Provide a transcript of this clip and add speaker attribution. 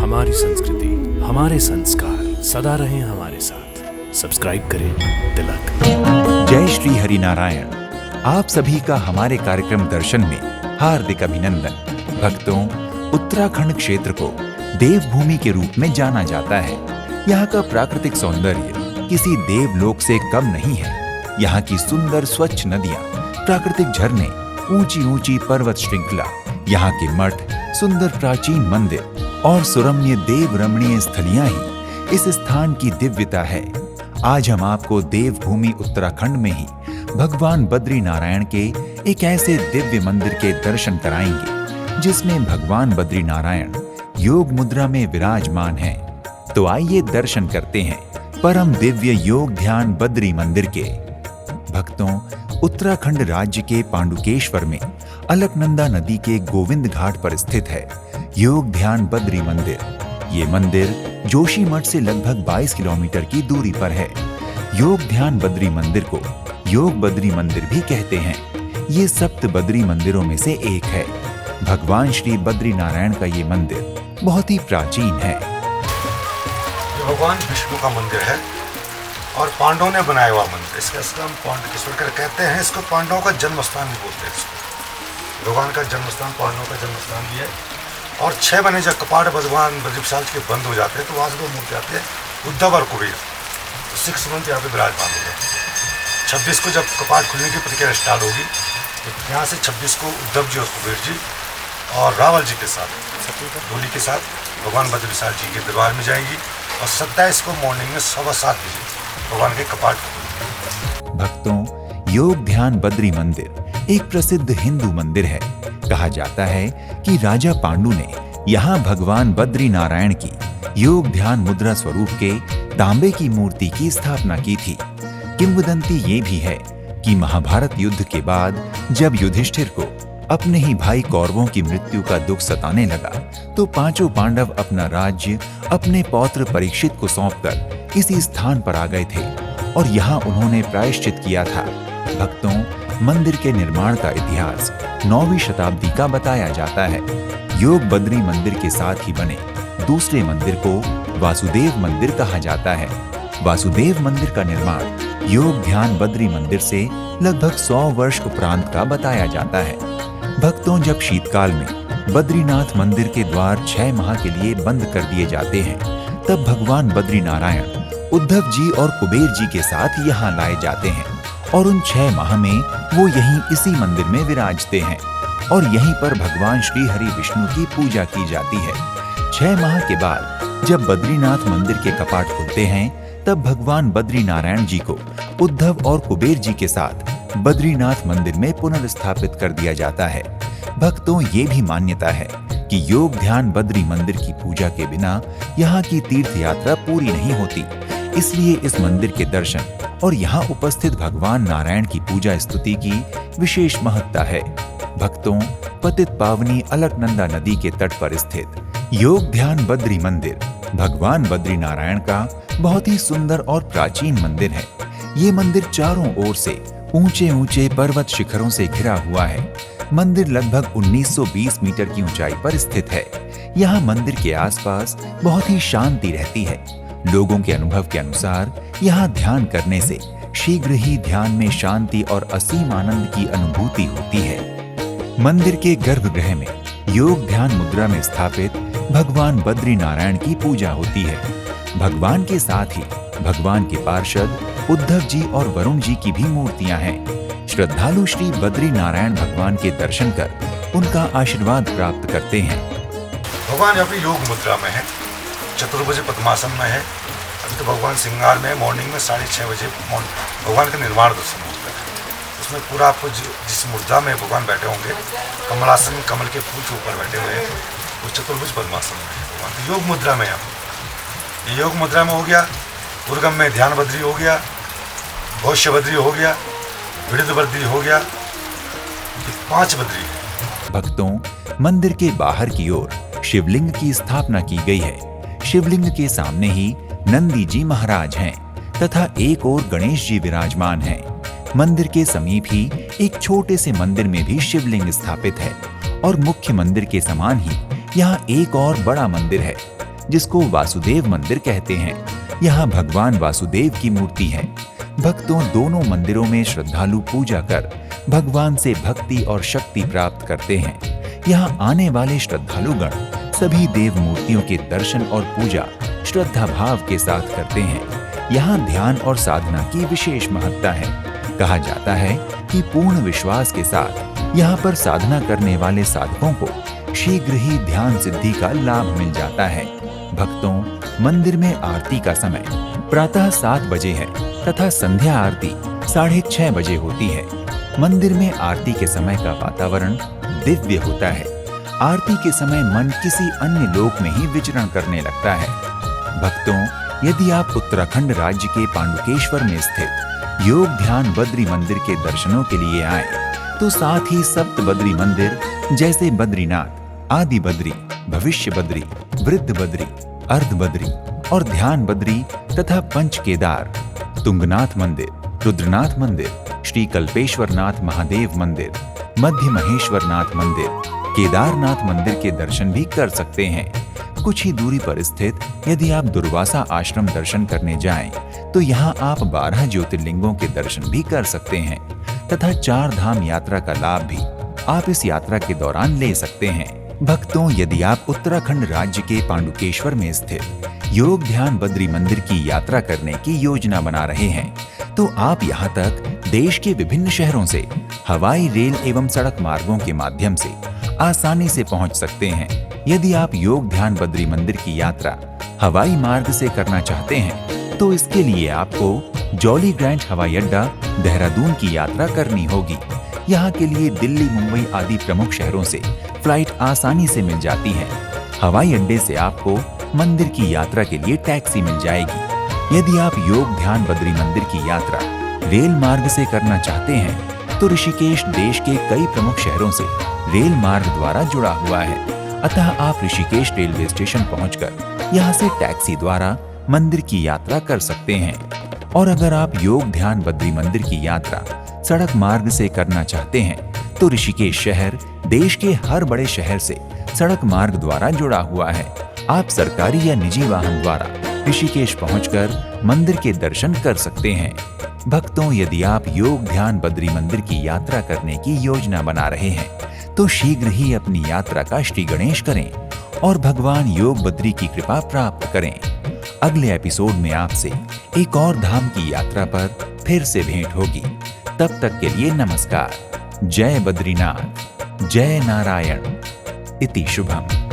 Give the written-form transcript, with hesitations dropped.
Speaker 1: हमारी संस्कृति, हमारे संस्कार सदा रहें हमारे साथ। सब्सक्राइब करें तिलक।
Speaker 2: जय श्री हरि नारायण। आप सभी का हमारे कार्यक्रम दर्शन में हार्दिक अभिनंदन। भक्तों, उत्तराखंड क्षेत्र को देवभूमि के रूप में जाना जाता है। यहाँ का प्राकृतिक सौंदर्य किसी देवलोक से कम नहीं है। यहाँ की सुंदर स्वच्छ नदियाँ, प्राकृतिक झरने, ऊंची ऊंची पर्वत श्रृंखला, यहाँ के मठ, सुंदर प्राचीन मंदिर और सुरम्य देव रमणीय स्थलियां ही इस स्थान की दिव्यता है। आज हम आपको देवभूमि उत्तराखंड में ही भगवान बद्री नारायण के एक ऐसे दिव्य मंदिर के दर्शन कराएंगे जिसमें भगवान बद्री नारायण योग मुद्रा में विराजमान हैं। तो आइए दर्शन करते हैं परम दिव्य योग ध्यान बद्री मंदिर के। भक्तों, उत्तराखंड राज्य के पांडुकेश्वर में अलकनंदा नदी के गोविंद घाट पर स्थित है योग ध्यान बद्री मंदिर। ये मंदिर जोशीमठ से लगभग 22 किलोमीटर की दूरी पर है। योग ध्यान बद्री मंदिर को योग बद्री मंदिर भी कहते हैं। ये सप्त बद्री मंदिरों में से एक है। भगवान श्री बद्री नारायण का ये मंदिर बहुत ही प्राचीन है।
Speaker 3: भगवान विष्णु का मंदिर है और पांडवों ने बनाया हुआ मंदिर। इसका नाम पांडुकेश्वर कर कहते हैं। इसको पांडवों का जन्म स्थान भी बोलते हैं। इसको भगवान का जन्म स्थान, पांडवों का जन्म स्थान भी है। और 6 महीने जब कपाट भगवान बद्रीविशाल के बंद हो जाते हैं तो वहाँ से 2 मूर्ति आते हैं, उद्धव और कुबेर। तो 6 मंथ यहाँ पे विराजमान हो गए। 26 को जब कपाट खुलने की प्रक्रिया स्टार्ट होगी तो यहाँ से 26 को उद्धव जी और कुबेर जी और रावल जी के साथ डोली के साथ भगवान बद्रीविशाल जी के दरबार में जाएंगी और 27 को मॉर्निंग में 7:15 बजे भगवान के कपाट खुलेंगे।
Speaker 2: भक्तों, योग ध्यान बद्री मंदिर एक प्रसिद्ध हिंदू मंदिर है। कहा जाता है कि राजा पांडु ने यहाँ भगवान बद्री नारायण की योग ध्यान मुद्रा स्वरूप के तांबे की मूर्ति की स्थापना की थी। किंवदंती ये भी है कि महाभारत युद्ध के बाद जब युधिष्ठिर को अपने ही भाई कौरवों की मृत्यु का दुख सताने लगा तो 5 पांडव अपना राज्य अपने पौत्र परीक्षित को सौंपकर इसी स्थान पर आ गए थे और यहाँ उन्होंने प्रायश्चित किया था। भक्तों, मंदिर के निर्माण का इतिहास 9वीं शताब्दी का बताया जाता है। योग बद्री मंदिर के साथ ही बने दूसरे मंदिर को वासुदेव मंदिर कहा जाता है। वासुदेव मंदिर का निर्माण योग ध्यान बद्री मंदिर से लगभग 100 वर्ष उपरांत का बताया जाता है। भक्तों, जब शीतकाल में बद्रीनाथ मंदिर के द्वार 6 माह के लिए बंद कर दिए जाते हैं तब भगवान बद्री नारायण उद्धव जी और कुबेर जी के साथ यहाँ लाए जाते हैं और उन 6 माह में वो यहीं इसी मंदिर में विराजते हैं और यहीं पर भगवान श्री हरि विष्णु की पूजा की जाती है। 6 माह के बाद जब बद्रीनाथ मंदिर के कपाट खुलते हैं तब भगवान बद्री नारायण जी को उद्धव और कुबेर जी के साथ बद्रीनाथ मंदिर में पुनर्स्थापित कर दिया जाता है। भक्तों, ये भी मान्यता है कि योग ध्यान बद्री मंदिर की पूजा के बिना यहाँ की तीर्थ यात्रा पूरी नहीं होती। इसलिए इस मंदिर के दर्शन और यहाँ उपस्थित भगवान नारायण की पूजा स्तुति की विशेष महत्ता है। भक्तों, पतित पावनी अलकनंदा नदी के तट पर स्थित योग ध्यान बद्री मंदिर भगवान बद्री नारायण का बहुत ही सुंदर और प्राचीन मंदिर है। ये मंदिर चारों ओर से ऊंचे ऊंचे पर्वत शिखरों से घिरा हुआ है। मंदिर लगभग 1920 मीटर की ऊंचाई पर स्थित है। यहाँ मंदिर के आसपास बहुत ही शांति रहती है। लोगों के अनुभव के अनुसार यहाँ ध्यान करने से शीघ्र ही ध्यान में शांति और असीम आनंद की अनुभूति होती है। मंदिर के गर्भगृह में योग ध्यान मुद्रा में स्थापित भगवान बद्री नारायण की पूजा होती है। भगवान के साथ ही भगवान के पार्षद उद्धव जी और वरुण जी की भी मूर्तियां हैं। श्रद्धालु श्री बद्री नारायण भगवान के दर्शन कर उनका आशीर्वाद प्राप्त करते हैं।
Speaker 3: भगवान अपनी योग मुद्रा में है, चतुर्भुज पद्मासन में है। अभी तो भगवान श्रृंगार में मॉर्निंग में 6:30 बजे भगवान का निर्माण दर्शन होता है। उसमें पूरा आपको जिस मुद्रा में भगवान बैठे होंगे, कमलासन कमल के फूल के ऊपर बैठे हुए हैं, वो चतुर्भुज पद्मासन में है। भगवान तो योग मुद्रा में ये योग मुद्रा में हो गया। उर्गम में ध्यान बद्री हो गया, भविष्य बद्री हो गया, विदित बद्री हो गया। 5 बद्री है।
Speaker 2: भक्तों, मंदिर के बाहर की ओर शिवलिंग की स्थापना की गई है। शिवलिंग के सामने ही नंदी जी महाराज हैं तथा एक और गणेश जी विराजमान हैं। मंदिर के समीप ही एक छोटे से मंदिर में भी शिवलिंग स्थापित है और मुख्य मंदिर के समान ही यहाँ एक और बड़ा मंदिर है। जिसको वासुदेव मंदिर कहते हैं। यहाँ भगवान वासुदेव की मूर्ति है। भक्तों, दोनों मंदिरों में श्रद्धालु पूजा कर भगवान से भक्ति और शक्ति प्राप्त करते हैं। यहाँ आने वाले श्रद्धालुगण सभी देव मूर्तियों के दर्शन और पूजा श्रद्धा भाव के साथ करते हैं। यहाँ ध्यान और साधना की विशेष महत्ता है। कहा जाता है कि पूर्ण विश्वास के साथ यहाँ पर साधना करने वाले साधकों को शीघ्र ही ध्यान सिद्धि का लाभ मिल जाता है। भक्तों, मंदिर में आरती का समय प्रातः 7 बजे है तथा संध्या आरती 6:30 बजे होती है। मंदिर में आरती के समय का वातावरण दिव्य होता है। आरती के समय मन किसी अन्य लोक में ही विचरण करने लगता है। भक्तों, यदि आप उत्तराखंड राज्य के पांडुकेश्वर में स्थित योग ध्यान बद्री मंदिर के दर्शनों के लिए आए तो साथ ही सप्त बद्री मंदिर जैसे बद्रीनाथ, आदि बद्री, भविष्य बद्री, वृद्ध बद्री, अर्ध बद्री और ध्यान बद्री तथा पंच केदार, तुंगनाथ मंदिर, रुद्रनाथ मंदिर, श्री कल्पेश्वरनाथ महादेव मंदिर, मध्य महेश्वरनाथ मंदिर, केदारनाथ मंदिर के दर्शन भी कर सकते हैं। कुछ ही दूरी पर स्थित यदि आप दुर्वासा आश्रम दर्शन करने जाएं, तो यहाँ आप 12 ज्योतिर्लिंगों के दर्शन भी कर सकते हैं तथा 4 धाम यात्रा का लाभ भी आप इस यात्रा के दौरान ले सकते हैं। भक्तों, यदि आप उत्तराखंड राज्य के पांडुकेश्वर में स्थित योग ध्यान बद्री मंदिर की यात्रा करने की योजना बना रहे हैं, तो आप यहाँ तक देश के विभिन्न शहरों से हवाई, रेल एवं सड़क मार्गों के माध्यम से आसानी से पहुँच सकते हैं। यदि आप योग ध्यान बद्री मंदिर की यात्रा हवाई मार्ग से करना चाहते हैं, तो इसके लिए आपको जॉली ग्रांट हवाई अड्डा देहरादून की यात्रा करनी होगी। यहाँ के लिए दिल्ली, मुंबई आदि प्रमुख शहरों से फ्लाइट आसानी से मिल जाती है। हवाई अड्डे से आपको मंदिर की यात्रा के लिए टैक्सी मिल जाएगी। यदि आप योग ध्यान बद्री मंदिर की यात्रा रेल मार्ग से करना चाहते हैं, तो ऋषिकेश देश के कई प्रमुख शहरों से रेल मार्ग द्वारा जुड़ा हुआ है। अतः आप ऋषिकेश रेलवे स्टेशन पहुंचकर यहाँ से टैक्सी द्वारा मंदिर की यात्रा कर सकते हैं। और अगर आप योग ध्यान बद्री मंदिर की यात्रा सड़क मार्ग से करना चाहते हैं, तो ऋषिकेश शहर देश के हर बड़े शहर से सड़क मार्ग द्वारा जुड़ा हुआ है। आप सरकारी या निजी वाहन द्वारा ऋषिकेश पहुंचकर मंदिर के दर्शन कर सकते हैं। भक्तों, यदि आप योग ध्यान बद्री मंदिर की यात्रा करने की योजना बना रहे हैं, तो शीघ्र ही अपनी यात्रा का श्री गणेश करें और भगवान योग बद्री की कृपा प्राप्त करें। अगले एपिसोड में आपसे एक और धाम की यात्रा पर फिर से भेंट होगी। तब तक के लिए नमस्कार। जय बद्रीनाथ, जय नारायण। इति शुभम।